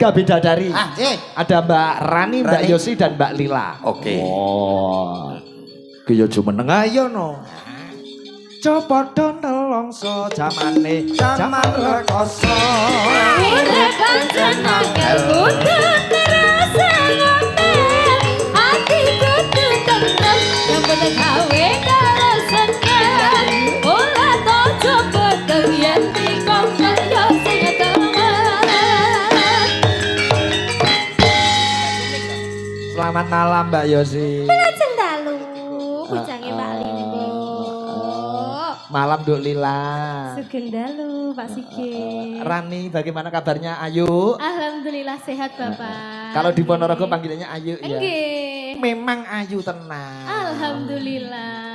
Tiga bidadari. Ada Mbak Rani, Mbak Yosi dan Mbak Lila. Oke. Oh. Kaya jumeneng ayo no. Coba do nelongso jamane jaman rekoso. Urip pancen kudu terasa ngomel. Ati kudu tentrem, yang penting gawe karo seneng. Ora to coba yen dikongkon yo sing temen. Selamat malam Mbak Yosi. Lajeng dalu, bujange Mbak Limbo. Malam Duk Lila. Sugeng dalu Pak Sigit. Rani bagaimana kabarnya Ayu? Alhamdulillah sehat Bapak. Kalau di Ponorogo panggilannya Ayu ya. Nggih. Memang Ayu tenang. Alhamdulillah.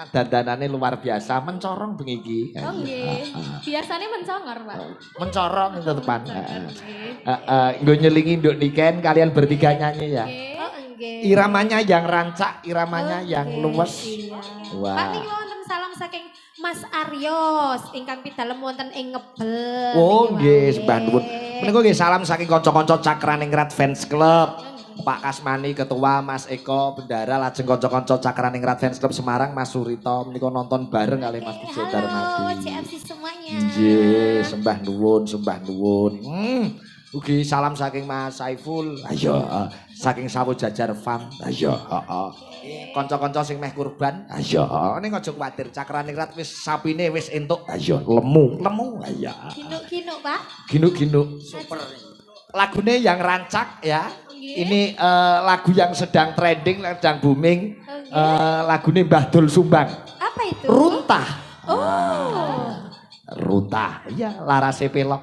Dandanane luar biasa, mencorong bengi iki. Oh nggih. Biasanya mencongor, Pak. Mencorong itu depan. Nggo nyelingi Nduk Niken kalian bertiga nyanyi ya. Oh nggih. Iramanya yang rancak, iramanya yang luwes. Iya. Wah. Pak niki wonten salam saking Mas Aryos ingkang pidalem wonten ing Ngebel. Oh niki nggih, wae. sembah nuwun. Menika nggih salam saking kanca-kanca Cakraningrat Fans Club. Pak Kasmani Ketua, Mas Eko Bendara, lajeng kanca-kanca Cakraningrat Fans Club Semarang, Mas Surito menika nonton bareng kali Mas Bijo Halo Darmadi. CFC semuanya. Nggih, sembah nuwun, sembah nuwun. Ugi salam saking Mas Saiful. Ayo, saking Sawo Jajar Farm. Ayo, heeh. Kanca-kanca sing meh kurban. Ayo, ning aja kuwatir, Cakraningrat wis sapine wis entuk. Ayo, lemu, ayo. Ginuk-ginuk, Pak. Ginuk-ginuk. Super. Lagune yang rancak ya. Nggih. Ini lagu yang sedang trending, sedang booming. Nggih. Lagune Mbah Dul Sumbang. Apa itu? Runtah. Oh. Runtah. Iya, larase pelok.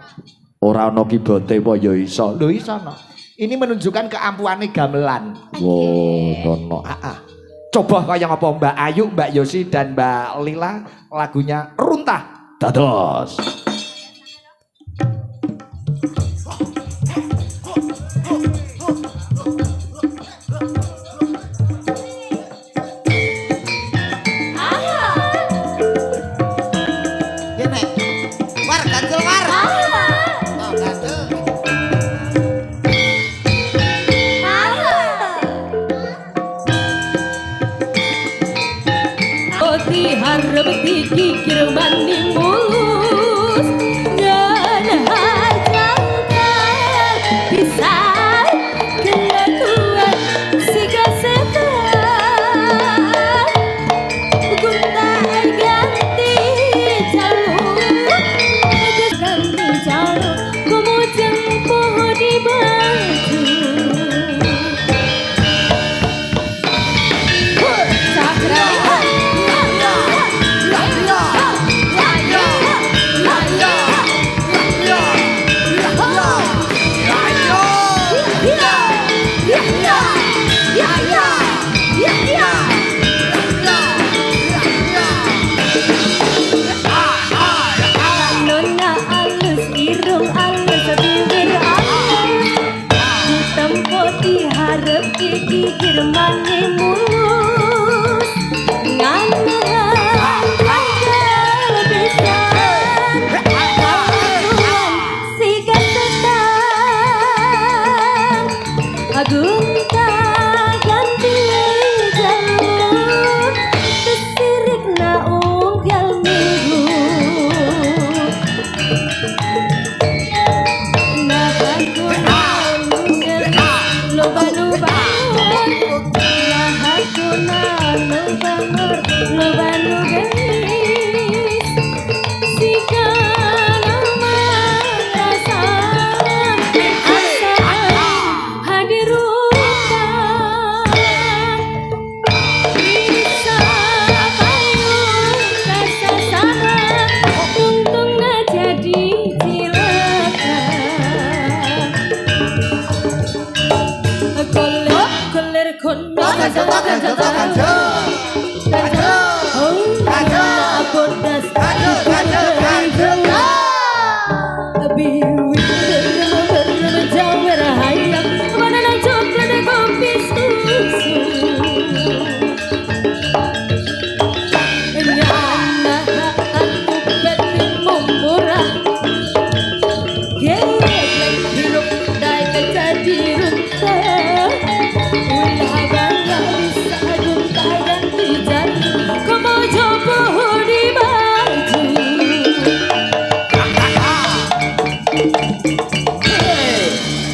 Ora ana kibote apa ya iso. Lho iso no. Ini menunjukkan keampuane gamelan. Wow, no. Coba kaya ngapa Mbak Ayu, Mbak Yosi dan Mbak Lila lagunya Runtah. Dados.